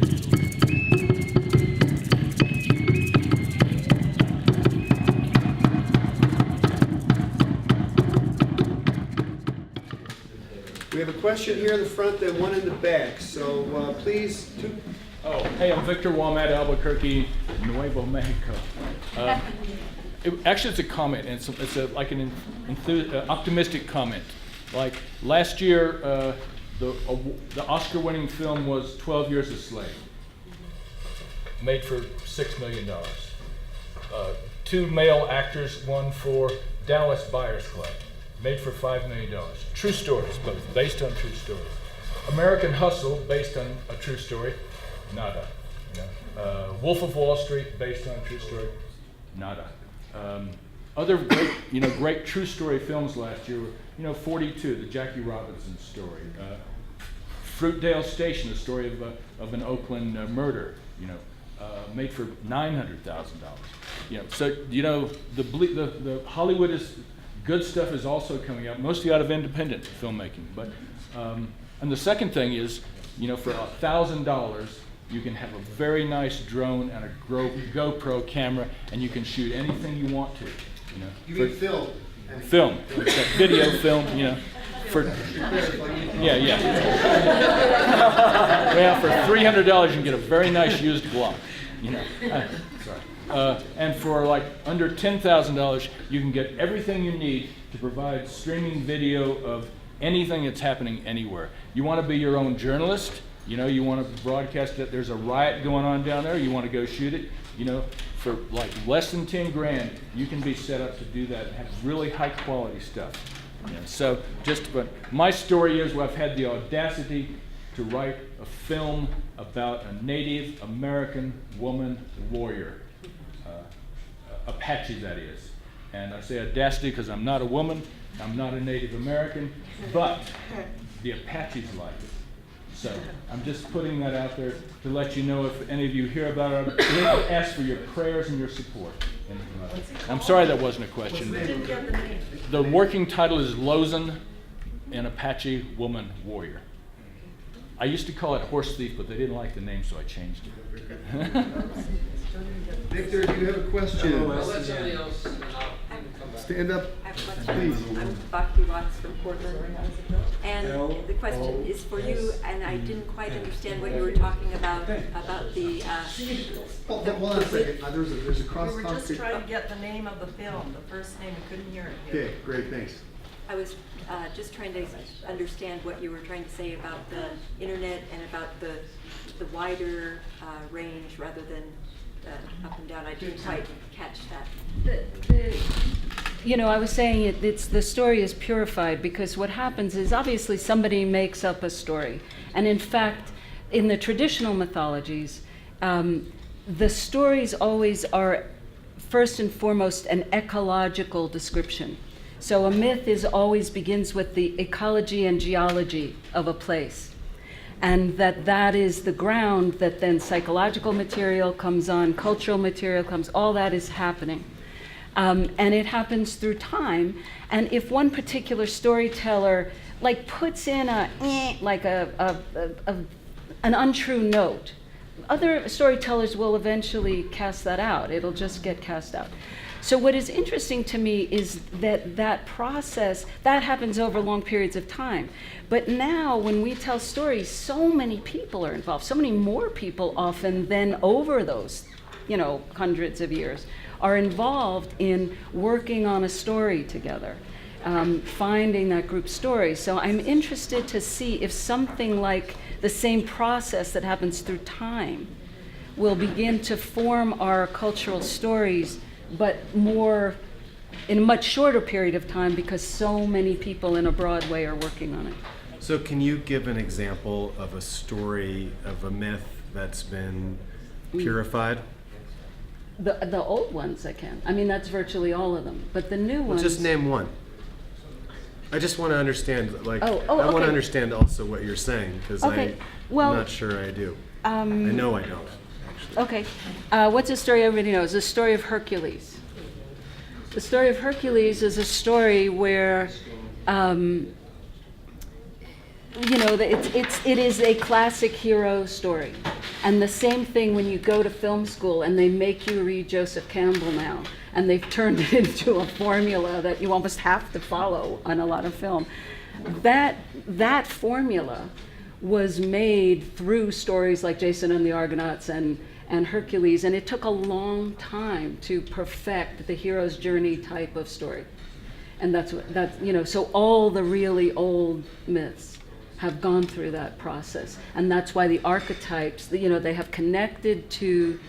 We have a question here in the front and one in the back, so please. Oh, hey, I'm Victor Wamad, Albuquerque, Nuevo Mexico. Actually, it's a comment, and it's like an optimistic comment. Like last year, the Oscar-winning film was 12 Years a Slave, made for $6 million. Two male actors, one for Dallas Buyers Club, made for $5 million. True stories, both based on true stories. American Hustle, based on a true story, nada. Wolf of Wall Street, based on a true story, nada. Other great true story films last year were, 42, the Jackie Robinson story. Fruitdale Station, the story of an Oakland murder, made for $900,000. So the Hollywood is good stuff is also coming out, mostly out of independent filmmaking. But and the second thing is, for $1,000, you can have a very nice drone and a GoPro camera, and you can shoot anything you want to. You mean film? Film, video film. For Well, for $300, you can get a very nice used Glock. And for like under $10,000, you can get everything you need to provide streaming video of anything that's happening anywhere. You want to be your own journalist, you want to broadcast that there's a riot going on down there, you want to go shoot it, for like less than 10 grand, you can be set up to do that and have really high quality stuff. So but my story is where I've had the audacity to write a film about a Native American woman warrior. Apache, that is. And I say audacity because I'm not a woman, I'm not a Native American, but the Apaches like it. So I'm just putting that out there to let you know if any of you hear about it. I ask for your prayers and your support. I'm sorry that wasn't a question. The working title is Lozen, an Apache Woman Warrior. I used to call it Horse Thief, but they didn't like the name, so I changed it. Victor, do you have a question? I'll let somebody else come back. Stand up, I have a please. question. I'm Bhakti Watts from Portland. And the question is for you, and I didn't quite understand what you were talking about the... Hold on a second. There's a cross We were talk. just trying to get the name of the film, the first name, we couldn't hear it. Okay, great, thanks. I was just trying to understand what you were trying to say about the internet and about the wider range rather than up and down. I didn't quite catch that. I was saying it's the story is purified because what happens is obviously somebody makes up a story. And in fact, in the traditional mythologies, the stories always are first and foremost an ecological description. So a myth always begins with the ecology and geology of a place. And that is the ground that then psychological material comes on, cultural material comes, all that is happening. And it happens through time. And if one particular storyteller puts in an untrue note, other storytellers will eventually cast that out. It'll just get cast out. So what is interesting to me is that process, that happens over long periods of time. But now when we tell stories, so many people are involved, so many more people often than over those, hundreds of years, are involved in working on a story together, finding that group story. So I'm interested to see if something like the same process that happens through time will begin to form our cultural stories, but more in a much shorter period of time because so many people in a broad way are working on it. So can you give an example of a story, of a myth that's been purified? The old ones I can. I mean, that's virtually all of them. But the new ones... Just name one. I just want to understand, I want okay. to understand also what you're saying, because I'm not sure I do. I know I don't, actually. Okay. What's a story everybody knows? The story of Hercules. The story of Hercules is a story where, it is a classic hero story. And the same thing when you go to film school and they make you read Joseph Campbell now, and they've turned it into a formula that you almost have to follow on a lot of film. That formula was made through stories like Jason and the Argonauts and Hercules, and it took a long time to perfect the hero's journey type of story. And so all the really old myths have gone through that process. And that's why the archetypes, they have connected to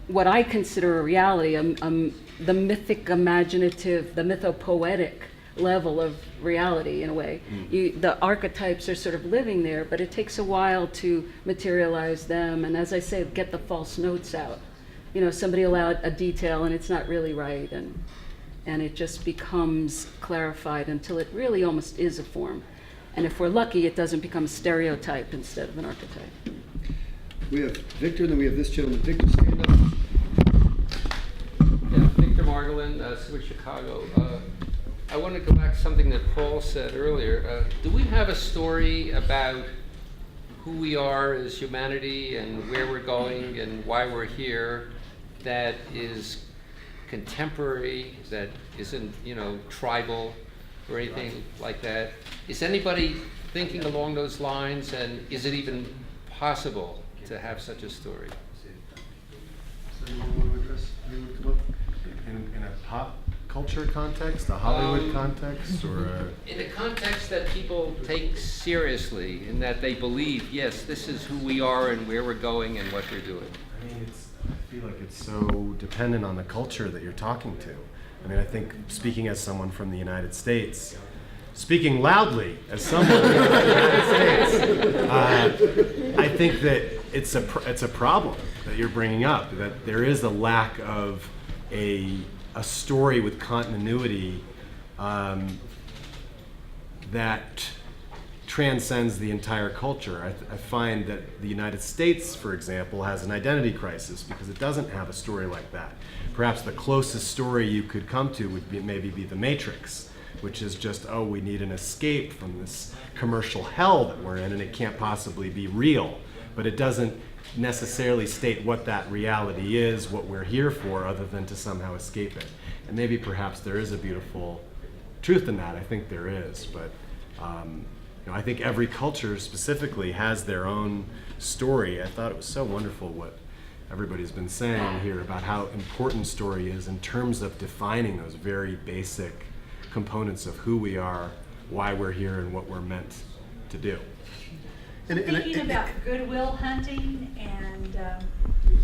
what I consider a reality, the mythic imaginative, the mythopoetic level of reality in a way. The archetypes are sort of living there, but it takes a while to materialize them. And as I say, get the false notes out. Somebody will add a detail and it's not really right. And it just becomes clarified until it really almost is a form. And if we're lucky, it doesn't become a stereotype instead of an archetype. We have Victor, and then we have this gentleman. Victor, stand up. Yeah, Victor Margolin, Subud, Chicago. I want to go back to something that Paul said earlier. Do we have a story about who we are as humanity and where we're going and why we're here that is contemporary, that isn't, tribal or anything like that? Is anybody thinking along those lines, and is it even possible to have such a story? Anyone want to address? Anyone come up? In a pop culture context, a Hollywood context, or a... In a context that people take seriously, in that they believe, yes, this is who we are and where we're going and what we're doing. I feel like it's so dependent on the culture that you're talking to. I think speaking as someone from the United States, speaking loudly as someone from the United States, I think that it's a problem that you're bringing up, that there is a lack of a story with continuity that transcends the entire culture. I find that the United States, for example, has an identity crisis because it doesn't have a story like that. Perhaps the closest story you could come to would maybe be The Matrix, which is just, we need an escape from this commercial hell that we're in, and it can't possibly be real. But it doesn't necessarily state what that reality is, what we're here for, other than to somehow escape it. And maybe perhaps there is a beautiful truth in that. I think there is, but I think every culture specifically has their own story. I thought it was so wonderful what everybody's been saying here about how important story is in terms of defining those very basic components of who we are, why we're here, and what we're meant to do. Thinking about goodwill hunting and,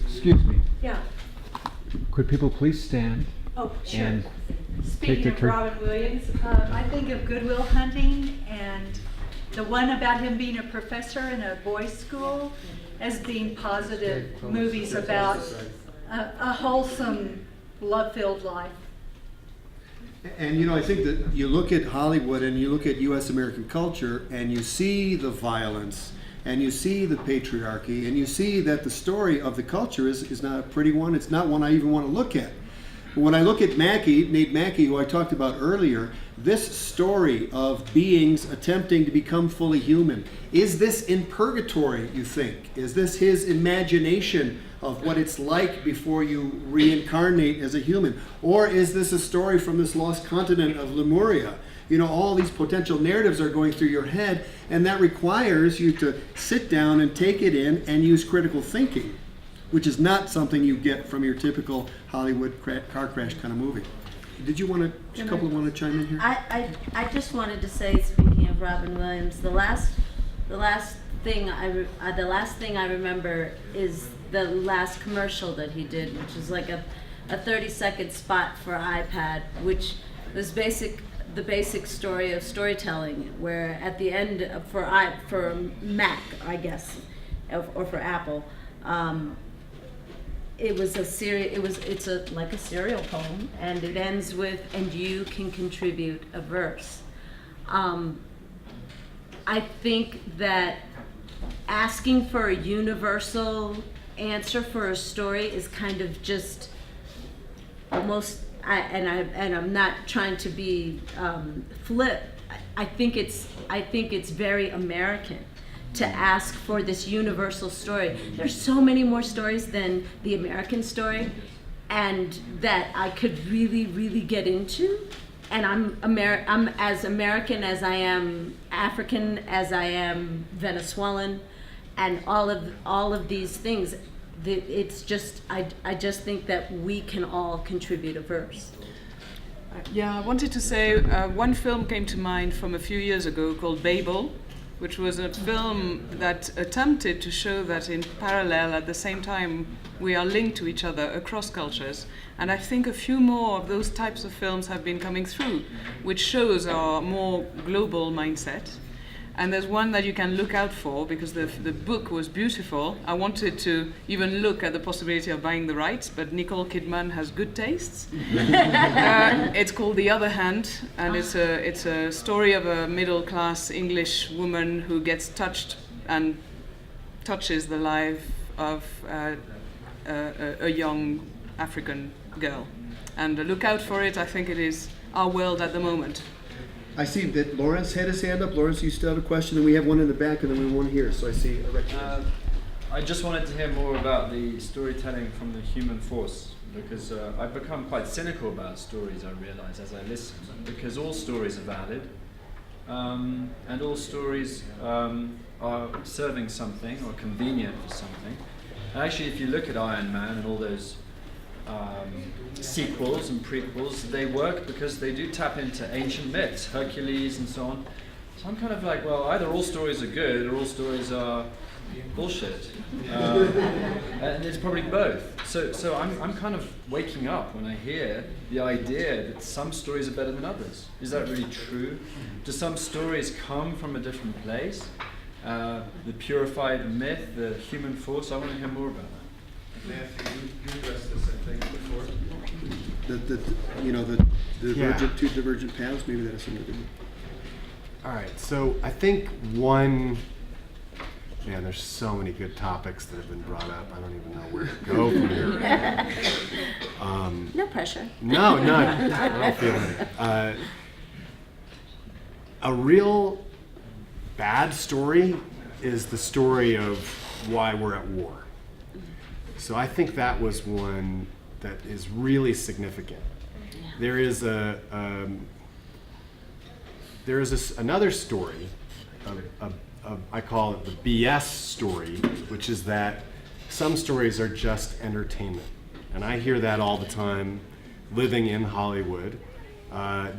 Excuse me. yeah. Could people please stand? Oh, sure. And Speaking of turn. Robin Williams, I think of Goodwill Hunting and the one about him being a professor in a boys' school as being positive movies about a wholesome, love-filled life. And I think that you look at Hollywood and you look at U.S. American culture and you see the violence and you see the patriarchy and you see that the story of the culture is not a pretty one. It's not one I even want to look at. When I look at Nate Mackey, who I talked about earlier, this story of beings attempting to become fully human, is this in purgatory, you think? Is this his imagination of what it's like before you reincarnate as a human? Or is this a story from this lost continent of Lemuria? All these potential narratives are going through your head, and that requires you to sit down and take it in and use critical thinking, which is not something you get from your typical Hollywood car crash kind of movie. Did you want to, a couple want to chime in here? I just wanted to say, speaking of Robin Williams, the last thing I remember is the last commercial that he did, which was like a 30-second spot for iPad, which was the basic story of storytelling, where at the end for Mac, I guess, or for Apple. It was it's like a serial poem, and it ends with, and you can contribute a verse. I think that asking for a universal answer for a story is kind of just almost, and I'm not trying to be flip. I think it's very American to ask for this universal story. There's so many more stories than the American story, and that I could really, really get into. And I'm as American as I am African, as I am Venezuelan, and all of these things. It's just I just think that we can all contribute a verse. Yeah, I wanted to say one film came to mind from a few years ago called Babel, which was a film that attempted to show that in parallel, at the same time, we are linked to each other across cultures. And I think a few more of those types of films have been coming through, which shows our more global mindset. And there's one that you can look out for, because the book was beautiful. I wanted to even look at the possibility of buying the rights, but Nicole Kidman has good tastes. It's called The Other Hand, and it's a story of a middle-class English woman who gets touched and touches the life of a young African girl. And look out for it. I think it is our world at the moment. I see that Lawrence had his hand up. Lawrence, you still have a question, and we have one in the back, and then we have one here. So I see a recognition. I just wanted to hear more about the storytelling from the human force, because I've become quite cynical about stories, I realize, as I listen, because all stories are valid, and all stories are serving something or convenient for something. And actually, if you look at Iron Man and all those sequels and prequels, they work because they do tap into ancient myths, Hercules and so on. So I'm kind of like, well, either all stories are good or all stories are bullshit. And it's probably both. So I'm kind of waking up when I hear the idea that some stories are better than others. Is that really true? Do some stories come from a different place? The purified myth, the human force, I want to hear more about that. Matthew, you addressed this, I think, before. The two divergent paths, maybe that has something to do with it. All right, so I think one, man, there's so many good topics that have been brought up. I don't even know where to go from here. No pressure. No, none. I don't feel any. A real bad story is the story of why we're at war. So I think that was one that is really significant. There is another story, I call it the BS story, which is that some stories are just entertainment. And I hear that all the time, living in Hollywood,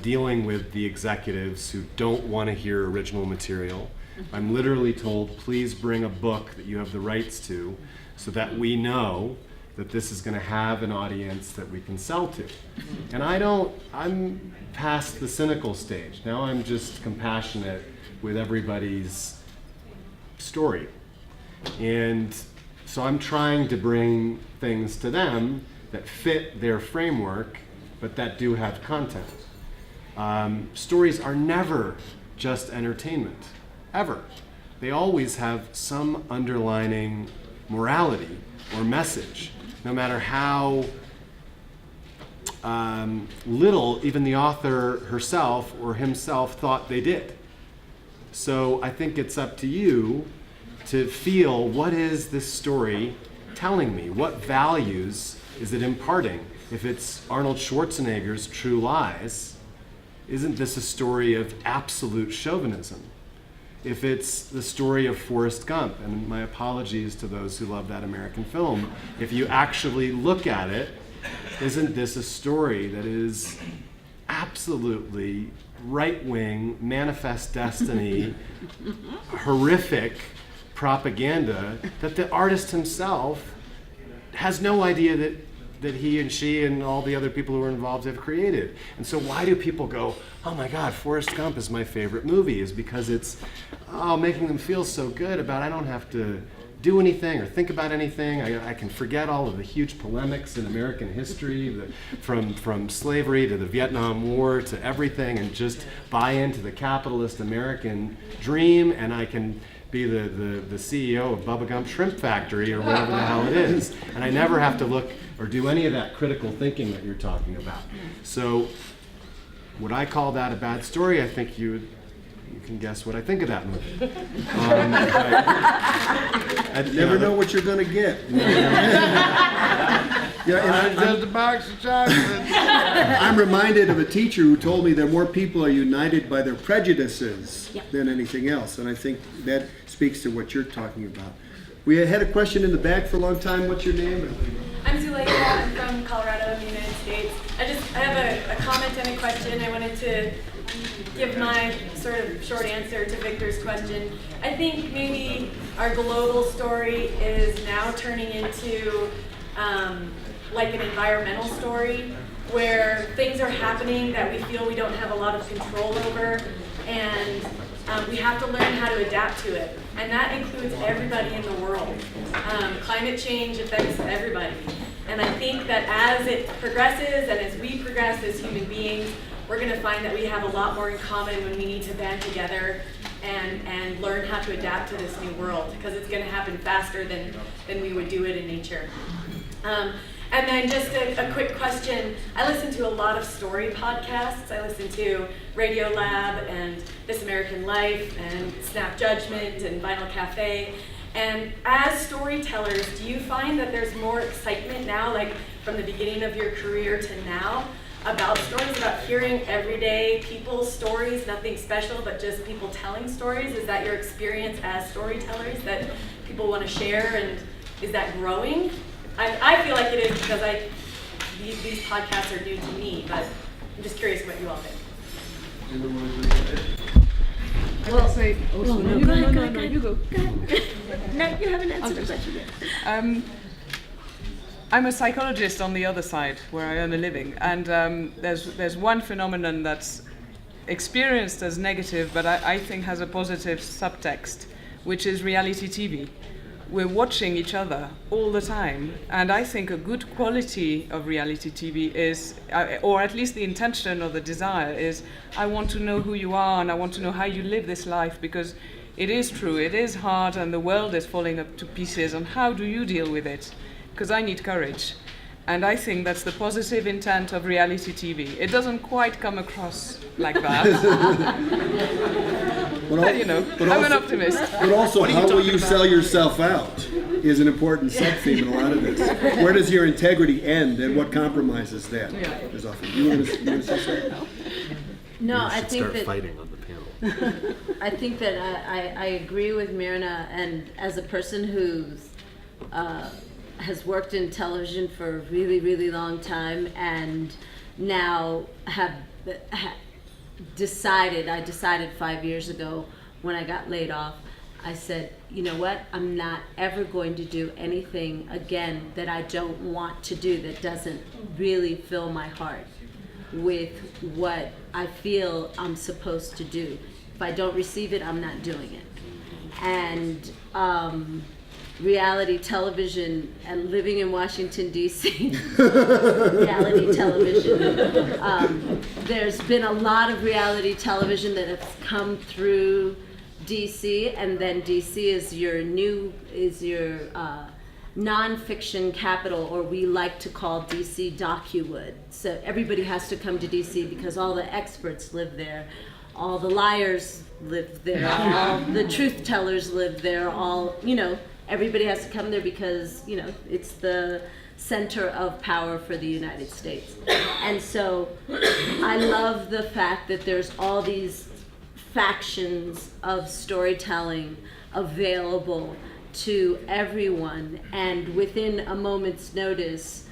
dealing with the executives who don't want to hear original material. I'm literally told, please bring a book that you have the rights to, so that we know that this is going to have an audience that we can sell to. And I'm past the cynical stage. Now I'm just compassionate with everybody's story. And so I'm trying to bring things to them that fit their framework, but that do have content. Stories are never just entertainment, ever. They always have some underlining morality or message, no matter how little even the author herself or himself thought they did. So I think it's up to you to feel, what is this story telling me? What values is it imparting? If it's Arnold Schwarzenegger's True Lies, isn't this a story of absolute chauvinism? If it's the story of Forrest Gump, and my apologies to those who love that American film, if you actually look at it, isn't this a story that is absolutely right-wing, manifest destiny, horrific propaganda that the artist himself has no idea that he and she and all the other people who are involved have created? And so why do people go, oh my God, Forrest Gump is my favorite movie? Is because it's making them feel so good about, I don't have to do anything or think about anything. I can forget all of the huge polemics in American history, from slavery to the Vietnam War to everything, and just buy into the capitalist American dream, and I can be the CEO of Bubba Gump Shrimp Factory or whatever the hell it is. And I never have to look or do any of that critical thinking that you're talking about. So would I call that a bad story? I think you would you can guess what I think of that movie. I never know what you're going to get. Yeah, and Just a box of chocolates. I'm reminded of a teacher who told me that more people are united by their prejudices Yep. than anything else, and I think that speaks to what you're talking about. We had a question in the back for a long time. What's your name? I'm Zuleika. I'm from Colorado in the United States. I have a comment and a question. I wanted to give my sort of short answer to Victor's question. I think maybe our global story is now turning into like an environmental story where things are happening that we feel we don't have a lot of control over, and we have to learn how to adapt to it. And that includes everybody in the world. Climate change affects everybody. And I think that as it progresses and as we progress as human beings, we're going to find that we have a lot more in common when we need to band together and learn how to adapt to this new world, because it's going to happen faster than we would do it in nature. And then just a quick question. I listen to a lot of story podcasts. I listen to Radio Lab and This American Life and Snap Judgment and Vinyl Cafe. And as storytellers, do you find that there's more excitement now, like from the beginning of your career to now, about stories, about hearing everyday people's stories, nothing special, but just people telling stories? Is that your experience as storytellers that people want to share, and is that growing? I feel like it is, because these podcasts are new to me, but I'm just curious what you all think. I would say, No, you go. No, you haven't answered the question yet. I'm a psychologist on the other side, where I earn a living, and there's one phenomenon that's experienced as negative, but I think has a positive subtext, which is reality TV. We're watching each other all the time, and I think a good quality of reality TV is, or at least the intention or the desire is, I want to know who you are and I want to know how you live this life, because it is true, it is hard, and the world is falling up to pieces, and how do you deal with it? Because I need courage. And I think that's the positive intent of reality TV. It doesn't quite come across like that. But you know, I'm an optimist. But also, how will you sell yourself out is an important sub-theme in a lot of this. Where does your integrity end, and what compromises that? Is often. You want to say something? No, You I should think start that fighting on the panel. I think that I agree with Myrna, and as a person who's has worked in television for a really, really long time, and now have decided 5 years ago when I got laid off, I said, you know what, I'm not ever going to do anything again that I don't want to do, that doesn't really fill my heart with what I feel I'm supposed to do. If I don't receive it, I'm not doing it. And reality television and living in Washington, D.C., reality television. There's been a lot of reality television that has come through D.C., and then D.C. is your nonfiction capital, or we like to call D.C. Docuwood. So everybody has to come to D.C. because all the experts live there. All the liars live there. All the truth tellers live there. Everybody has to come there because, it's the center of power for the United States. And so I love the fact that there's all these factions of storytelling available to everyone, and within a moment's notice,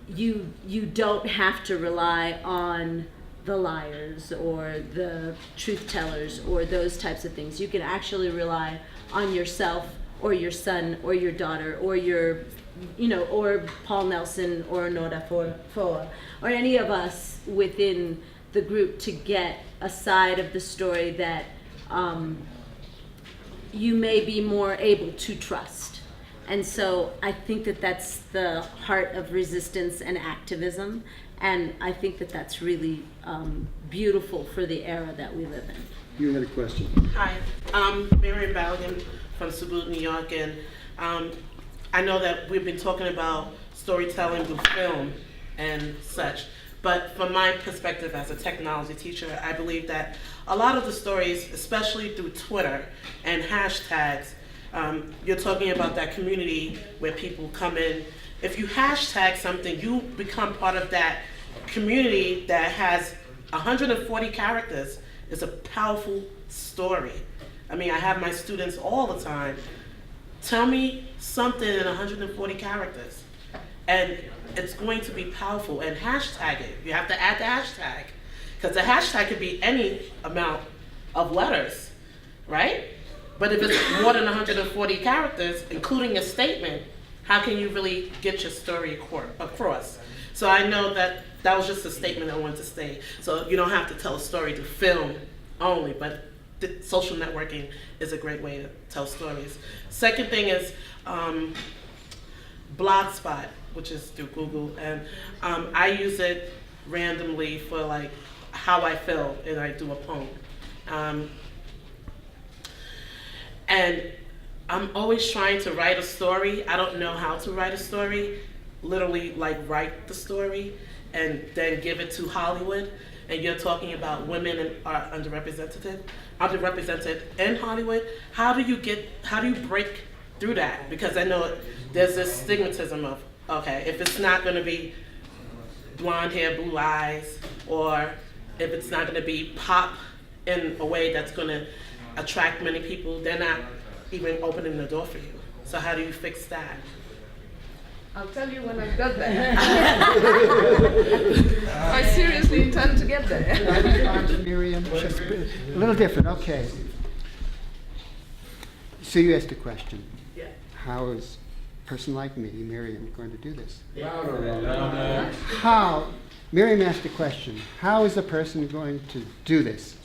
you don't have to rely on the liars or the truth tellers or those types of things. You can actually rely on yourself or your son or your daughter or or Paul Nelson or Honorah Foah or any of us within the group to get a side of the story that you may be more able to trust. And so I think that that's the heart of resistance and activism, and I think that that's really beautiful for the era that we live in. You had a question. Hi, I'm Miriam Balligan from Subud, New York, and I know that we've been talking about storytelling with film and such, But from my perspective as a technology teacher, I believe that a lot of the stories, especially through Twitter and hashtags, you're talking about that community where people come in. If you hashtag something, you become part of that community that has 140 characters. It's a powerful story. I mean, I have my students all the time, tell me something in 140 characters. And it's going to be powerful. And hashtag it. You have to add the hashtag. Because the hashtag could be any amount of letters, right? But if it's more than 140 characters, including a statement, how can you really get your story across? So I know that that was just a statement I wanted to say. So you don't have to tell a story to film only, but social networking is a great way to tell stories. Second thing is Blogspot, which is through Google, and I use it randomly for like how I feel, and I do a poem. And I'm always trying to write a story. I don't know how to write a story, literally like write the story and then give it to Hollywood. And you're talking about women are underrepresented in Hollywood. How do you break through that? Because I know there's this stigmatism of, okay, if it's not gonna be blonde hair, blue eyes, or if it's not gonna be pop in a way that's gonna attract many people, they're not even opening the door for you. So how do you fix that? I'll tell you when I've got there. I seriously intend to get there. Miriam, just a little different, okay. So you asked a question. Yeah. How is a person like me, Miriam, going to do this? Louder. How, Miriam asked a question, how is a person going to do this?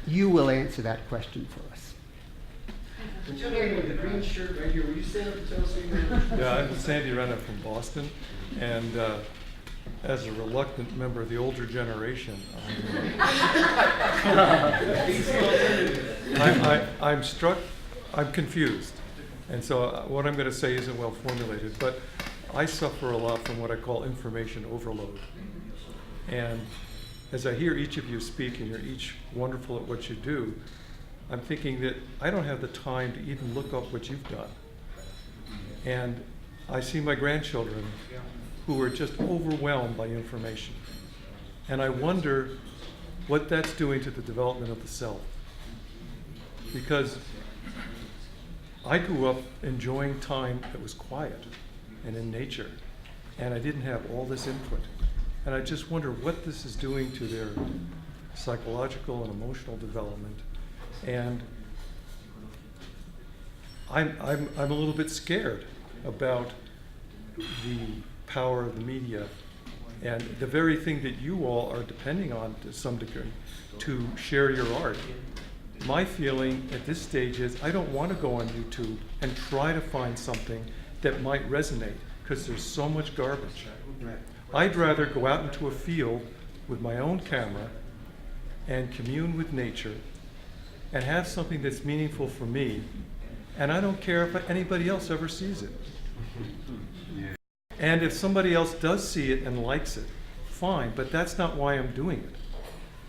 You will answer that question for us. The gentleman with the green shirt right here, will you stand up and tell us who you are? Yeah, I'm Sandy Renna from Boston, and as a reluctant member of the older generation, I'm struck, I'm confused. And so what I'm going to say isn't well formulated, but I suffer a lot from what I call information overload. And as I hear each of you speak, and you're each wonderful at what you do, I'm thinking that I don't have the time to even look up what you've done. And I see my grandchildren who are just overwhelmed by information. And I wonder what that's doing to the development of the self. Because I grew up enjoying time that was quiet and in nature, and I didn't have all this input. And I just wonder what this is doing to their psychological and emotional development. And I'm a little bit scared about the power of the media and the very thing that you all are depending on to some degree to share your art. My feeling at this stage is I don't want to go on YouTube and try to find something that might resonate, because there's so much garbage. Right. I'd rather go out into a field with my own camera and commune with nature and have something that's meaningful for me, and I don't care if anybody else ever sees it. And if somebody else does see it and likes it, fine, but that's not why I'm doing it.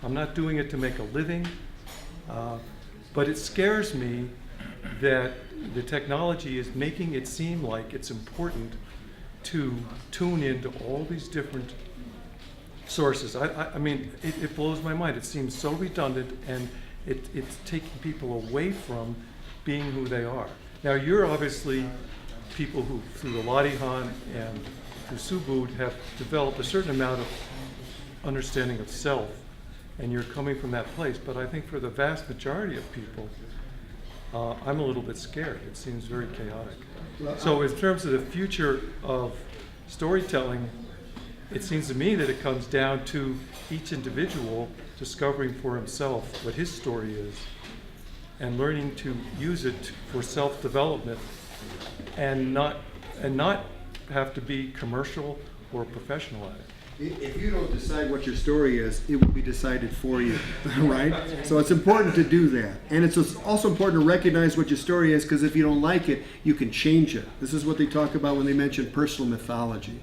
I'm not doing it to make a living, but it scares me that the technology is making it seem like it's important to tune into all these different sources. I mean, it blows my mind. It seems so redundant, and it's taking people away from being who they are. Now, you're obviously people who, through the Ladihan and through Subud, have developed a certain amount of understanding of self, and you're coming from that place. But I think for the vast majority of people, I'm a little bit scared. It seems very chaotic. So in terms of the future of storytelling, it seems to me that it comes down to each individual discovering for himself what his story is and learning to use it for self-development and not have to be commercial or professional at it. If you don't decide what your story is, it will be decided for you, right? So it's important to do that. And it's also important to recognize what your story is, because if you don't like it, you can change it. This is what they talk about when they mention personal mythology.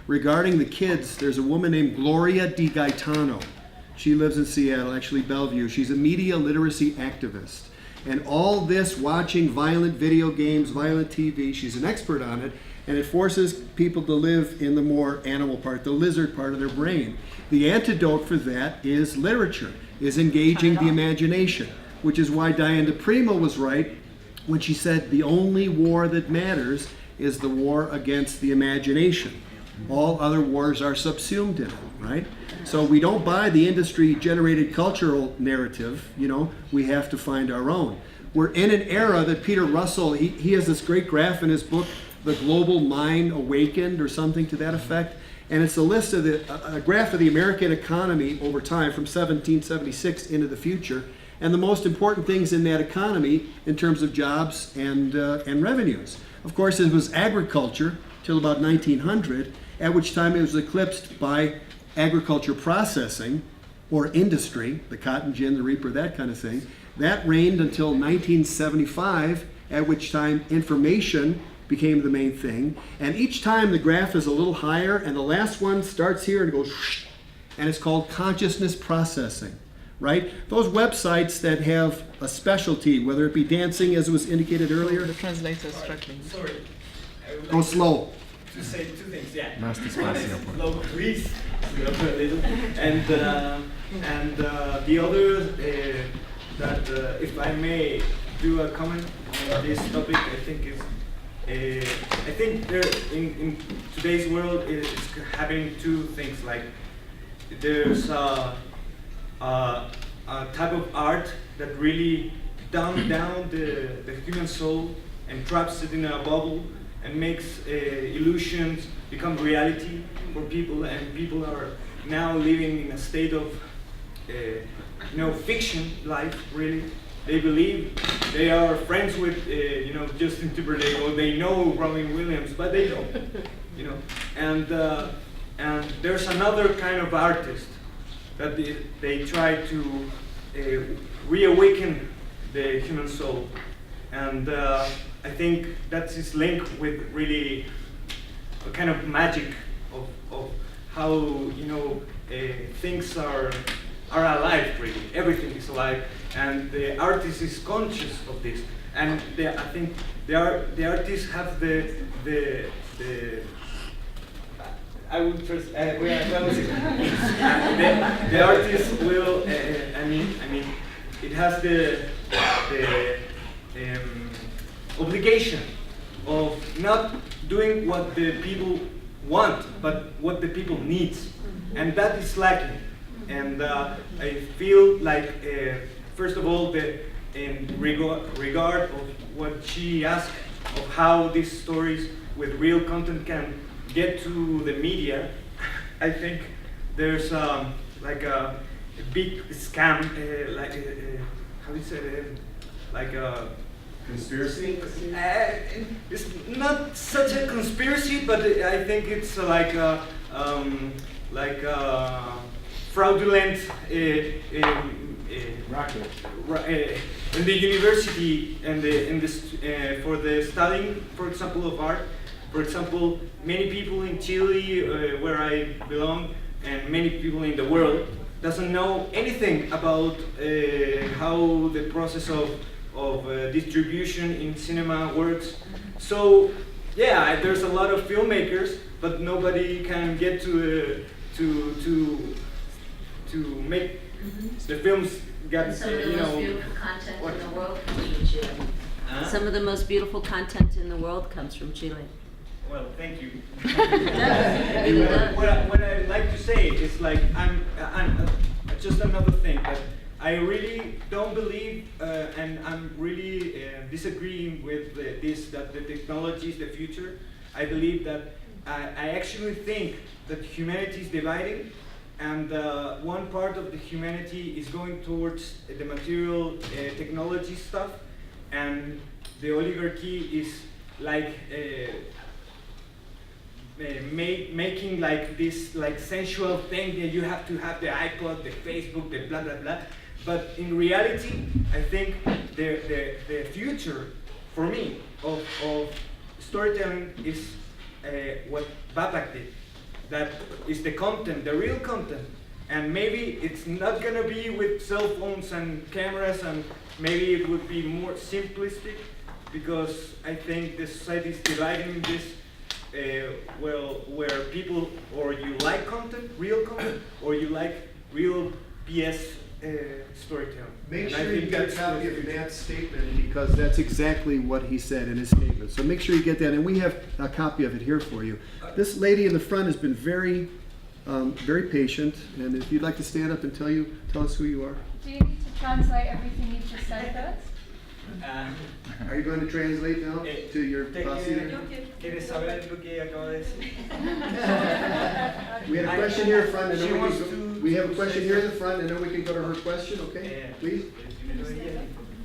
Regarding the kids, there's a woman named Gloria Di Gaetano. She lives in Seattle, actually Bellevue. She's a media literacy activist. And all this watching violent video games, violent TV, she's an expert on it, and it forces people to live in the more animal part, the lizard part of their brain. The antidote for that is literature, is engaging the imagination, which is why Diane DePrimo was right when she said the only war that matters is the war against the imagination. All other wars are subsumed in it, right? So we don't buy the industry-generated cultural narrative, we have to find our own. We're in an era that Peter Russell, he has this great graph in his book, The Global Mind Awakened, or something to that effect. And it's a list of a graph of the American economy over time from 1776 into the future, and the most important things in that economy in terms of jobs and revenues. Of course, it was agriculture till about 1900, at which time it was eclipsed by agriculture processing or industry, the cotton gin, the reaper, that kind of thing. That reigned until 1975, at which time information became the main thing. And each time the graph is a little higher, and the last one starts here and goes whoosh, and it's called consciousness processing, right? Those websites that have a specialty, whether it be dancing, as was indicated earlier. The translator's struggling. Sorry. Go slow. To say two things, yeah. Más despacio. Slow, please. And the other, that if I may do a comment on this topic, I think is, I think there in today's world is having two things. Like there's a type of art that really dumb down the human soul and traps it in a bubble and makes illusions become reality for people, and people are now living in a state of fiction life, really. They believe they are friends with Justin Timberlake, or they know Robin Williams, but they don't, and there's another kind of artist that they try to reawaken the human soul, and I think that's his link with really a kind of magic of how things are alive. Really, everything is alive, and the artist is conscious of this. And I think the artists have the I would first. The artist will. I mean, it has the obligation of not doing what the people want, but what the people need, and that is lacking. And I feel like, first of all, in regard of what she asked of how these stories with real content can get to the media, I think there's like a big scam, how do you say it? Like a conspiracy? It's not such a conspiracy, but I think it's like a fraudulent racket in the university and for the studying, for example, of art. For example, many people in Chile, where I belong, and many people in the world doesn't know anything about how the process of distribution in cinema works. So yeah, there's a lot of filmmakers, but nobody can get to make the films. Some of the most beautiful content in the world comes from Chile. Some of the most beautiful content in the world comes from Chile. Well, thank you. What I like to say is like I'm just another thing, but I really don't believe, and I'm really disagreeing with this, that the technology is the future. I believe that I actually think that humanity is dividing, and one part of the humanity is going towards the material technology stuff, and the oligarchy is like making like this like sensual thing that you have to have the iPod, the Facebook, the blah blah blah. But in reality, I think the future for me of storytelling is what Babak did. That is the content, the real content. And maybe it's not gonna be with cell phones and cameras, and maybe it would be more simplistic, because I think the society is dividing in this, where people, or you like content, real content, or you like real BS storytelling. Make And I sure you think get a that's copy the of future. Matt's statement, because that's exactly what he said in his statement. So make sure you get that, and we have a copy of it here for you. This lady in the front has been very, very patient, and if you'd like to stand up and tell us who you are. Do you need to translate everything you've just said first? Are you going to translate now to your posse? ¿Quieres saber lo que acabo de decir? We have a question here in front, and then we have a question here in the front, and then we can go to her question. Okay, please.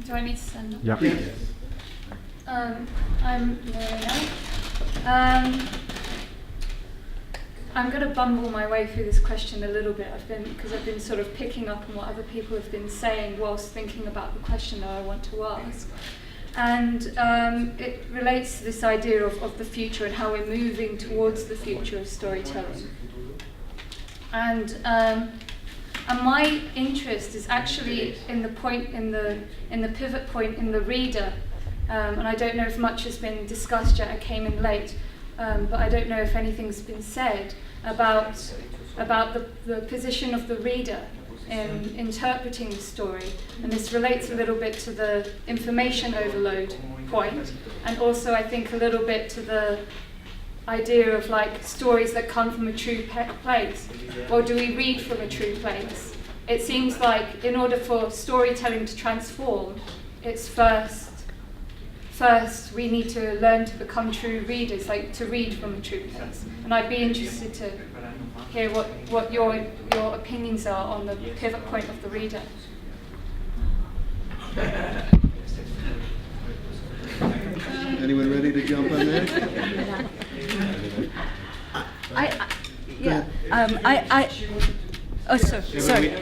Do I need to stand up? Yeah. Yes. I'm Lorena. I'm going to bumble my way through this question a little bit. Because I've been sort of picking up on what other people have been saying whilst thinking about the question that I want to ask. And it relates to this idea of the future and how we're moving towards the future of storytelling. And my interest is actually in the point, in the pivot point in the reader. And I don't know if much has been discussed yet. I came in late. But I don't know if anything's been said about the position of the reader in interpreting the story. And this relates a little bit to the information overload point, and also I think a little bit to the idea of like stories that come from a true place. Or do we read from a true place? It seems like in order for storytelling to transform, it's first we need to learn to become true readers, like to read from a true place. And I'd be interested to hear what your opinions are on the pivot point of the reader. Anyone ready to jump on that? Oh, sorry.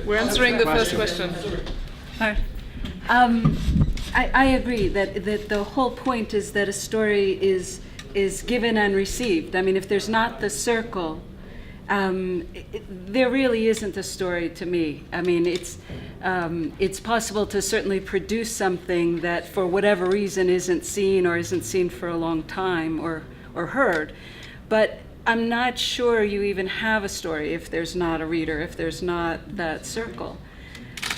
We're answering the first question. I agree that the whole point is that a story is given and received. I mean, if there's not the circle, there really isn't a story to me. I mean, it's possible to certainly produce something that for whatever reason isn't seen or isn't seen for a long time or heard, but I'm not sure you even have a story if there's not a reader, if there's not that circle.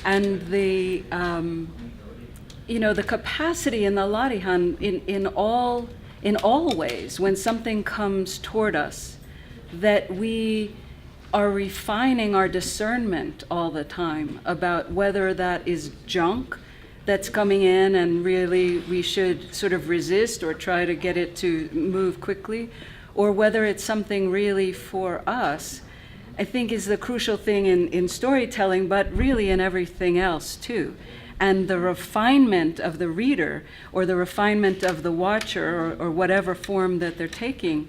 And the capacity in the Larihan in all ways, when something comes toward us, that we are refining our discernment all the time about whether that is junk that's coming in and really we should sort of resist or try to get it to move quickly, or whether it's something really for us, I think is the crucial thing in storytelling, but really in everything else too. And the refinement of the reader or the refinement of the watcher or whatever form that they're taking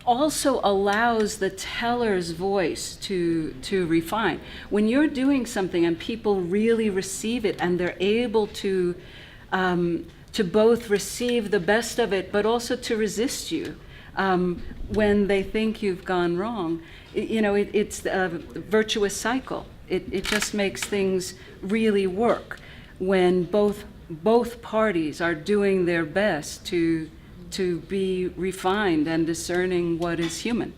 also allows the teller's voice to refine. When you're doing something and people really receive it and they're able to both receive the best of it but also to resist you when they think you've gone wrong, it's a virtuous cycle. It just makes things really work when both parties are doing their best to be refined and discerning what is human.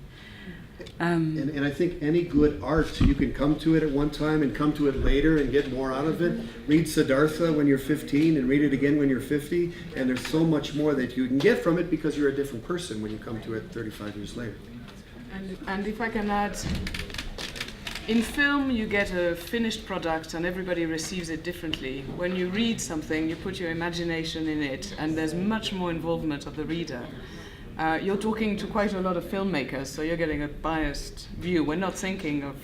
And I think any good art, you can come to it at one time and come to it later and get more out of it. Read Siddhartha when you're 15 and read it again when you're 50, and there's so much more that you can get from it because you're a different person when you come to it 35 years later. And if I can add, in film you get a finished product and everybody receives it differently. When you read something, you put your imagination in it and there's much more involvement of the reader. You're talking to quite a lot of filmmakers, so you're getting a biased view. We're not thinking of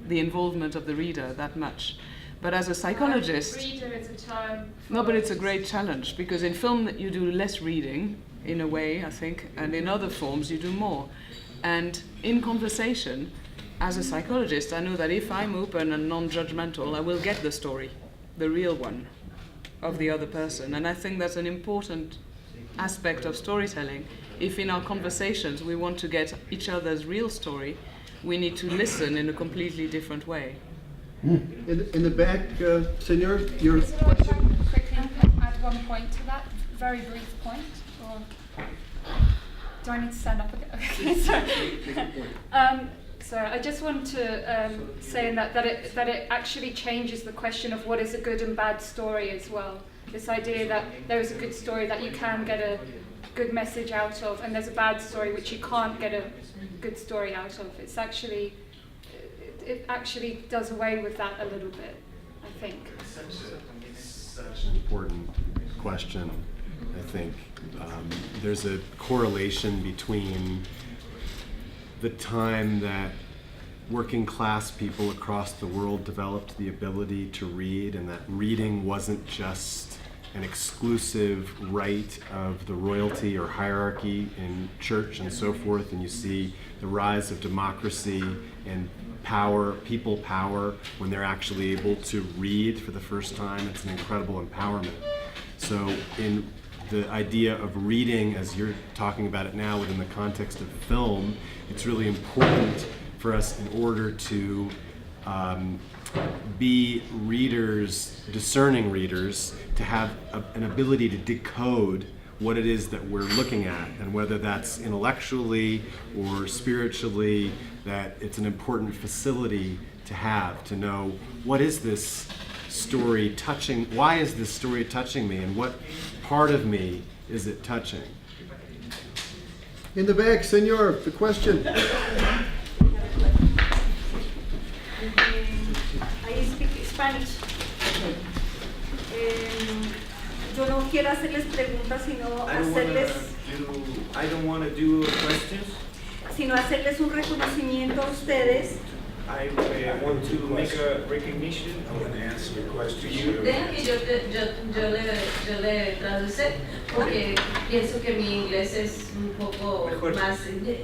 the involvement of the reader that much. But as a psychologist... Reader is a term. No, but it's a great challenge, because in film you do less reading, in a way, I think, and in other forms you do more. And in conversation, as a psychologist, I know that if I'm open and non-judgmental, I will get the story, the real one, of the other person. And I think that's an important aspect of storytelling. If in our conversations we want to get each other's real story, we need to listen in a completely different way. In the back, Senor, your Is it all right if I quickly add one point to that? Very brief point? Or do I need to stand up again? Okay, sorry. Sorry, I just want to say that it actually changes the question of what is a good and bad story as well. This idea that there is a good story that you can get a good message out of, and there's a bad story which you can't get a good story out of. It actually does away with that a little bit, I think. Such an important question. I think there's a correlation between the time that working class people across the world developed the ability to read, and that reading wasn't just an exclusive right of the royalty or hierarchy in church and so forth, and you see the rise of democracy and power, people power, when they're actually able to read for the first time. It's an incredible empowerment. So in the idea of reading, as you're talking about it now within the context of film, it's really important for us, in order to be readers, discerning readers, to have an ability to decode what it is that we're looking at, and whether that's intellectually or spiritually, that it's an important facility to have, to know what is this story touching, why is this story touching me, and what part of me is it touching? in the back, Senor, the question. I speak Spanish. Yo no quiero hacerles preguntas, sino I don't want to do questions. Sino hacerles un reconocimiento a ustedes. I want to make a recognition. I want to answer your question. Deja que yo le traduce, porque pienso que mi inglés es un poco más.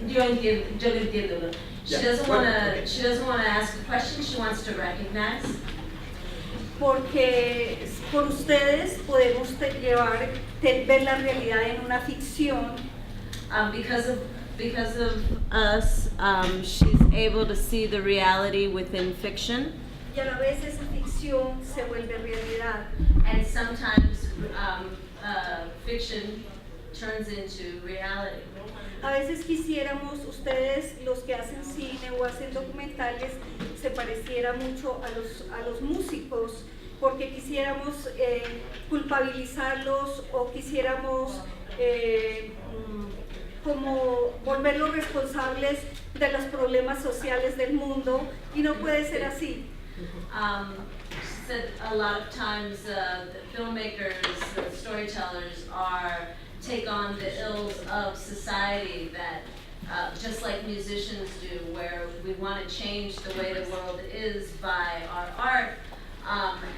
Yo lo entiendo. She doesn't want to ask a question. She wants to recognize. Porque por ustedes podemos ver la realidad en una ficción. Because of us, she's able to see the reality within fiction. Y a la vez esa ficción se vuelve realidad. And sometimes fiction turns into reality. A veces quisiéramos, ustedes los que hacen cine o hacen documentales, se pareciera mucho a los músicos, porque quisiéramos culpabilizarlos o quisiéramos como volverlos responsables de los problemas sociales del mundo, y no puede ser así. She said a lot of times the filmmakers, the storytellers take on the ills of society, that just like musicians do, where we want to change the way the world is by our art,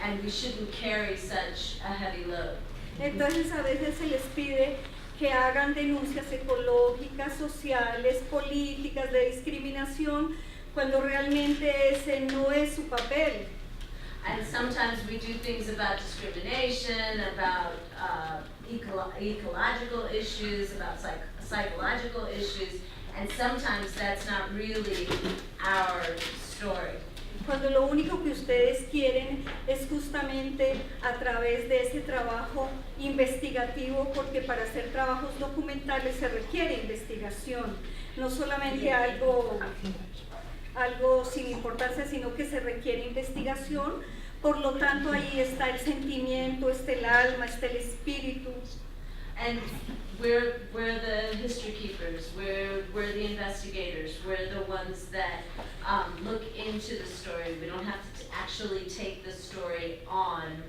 and we shouldn't carry such a heavy load. Entonces a veces se les pide que hagan denuncias ecológicas, sociales, políticas, de discriminación, cuando realmente ese no es su papel. And sometimes we do things about discrimination, about ecological issues, about psychological issues, and sometimes that's not really our story. Cuando lo único que ustedes quieren es justamente a través de ese trabajo investigativo, porque para hacer trabajos documentales se requiere investigación, no solamente algo sin importancia, sino que se requiere investigación. Por lo tanto, ahí está el sentimiento, está el alma, está el espíritu. And we're the history keepers, we're the investigators, we're the ones that look into the story. We don't have to actually take the story on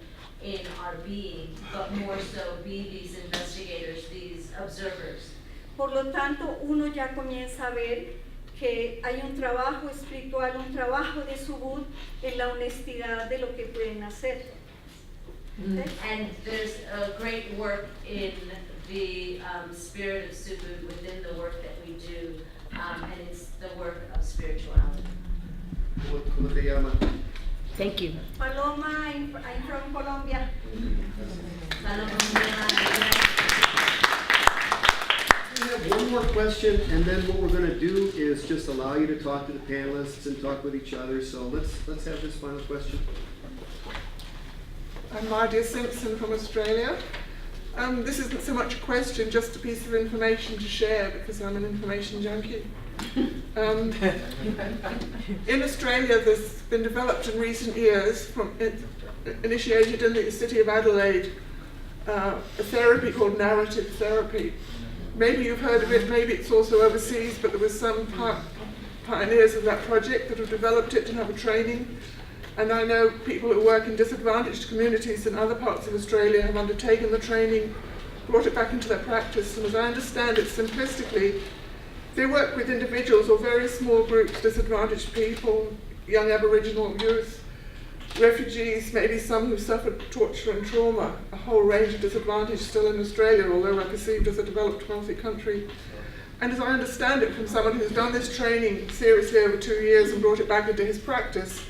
in our being, but more so be these investigators, these observers. Por lo tanto, uno ya comienza a ver que hay un trabajo espiritual, un trabajo de subud en la honestidad de lo que pueden hacer. And there's a great work in the spirit of Subud within the work that we do, and it's the work of spirituality. ¿Cómo te llama? Thank you. Paloma, I'm from Colombia. We have one more question, and then what we're going to do is just allow you to talk to the panelists and talk with each other. So let's have this final question. I'm Mardia Simpson from Australia. This isn't so much a question, just a piece of information to share because I'm an information junkie. In Australia, there's been developed in recent years, initiated in the city of Adelaide, a therapy called narrative therapy. Maybe you've heard of it, maybe it's also overseas, but there was some pioneers of that project that have developed it and have a training. And I know people who work in disadvantaged communities in other parts of Australia have undertaken the training, brought it back into their practice, and as I understand it simplistically, they work with individuals or very small groups, disadvantaged people, young Aboriginal youth, refugees, maybe some who suffered torture and trauma, a whole range of disadvantage still in Australia, although we're perceived as a developed, wealthy country. And as I understand it from someone who's done this training seriously over 2 years and brought it back into his practice,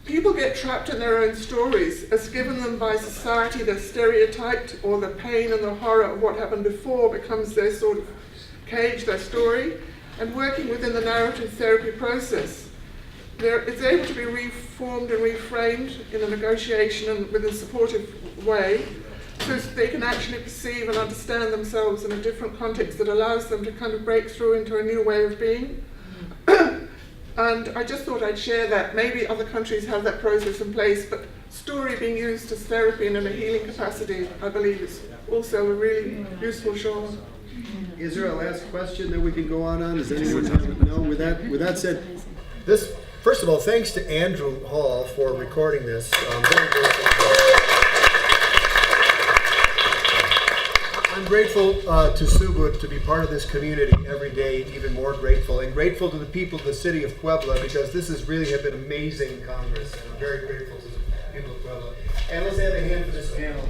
people get trapped in their own stories as given them by society. They're stereotyped, or the pain and the horror of what happened before becomes their sort of cage, their story. And working within the narrative therapy process, it's able to be reformed and reframed in a negotiation and with a supportive way, so that they can actually perceive and understand themselves in a different context that allows them to kind of break through into a new way of being. And I just thought I'd share that. Maybe other countries have that process in place, but story being used as therapy and in a healing capacity, I believe, is also a really useful show. Is there a last question that we can go on? Does anyone have? No? With that said, first of all, thanks to Andrew Hall for recording this. Very grateful. I'm grateful to Subud to be part of this community every day, even more grateful. And grateful to the people of the city of Puebla, because this has really been an amazing Congress. And I'm very grateful to the people of Puebla. And let's have a hand for this panel.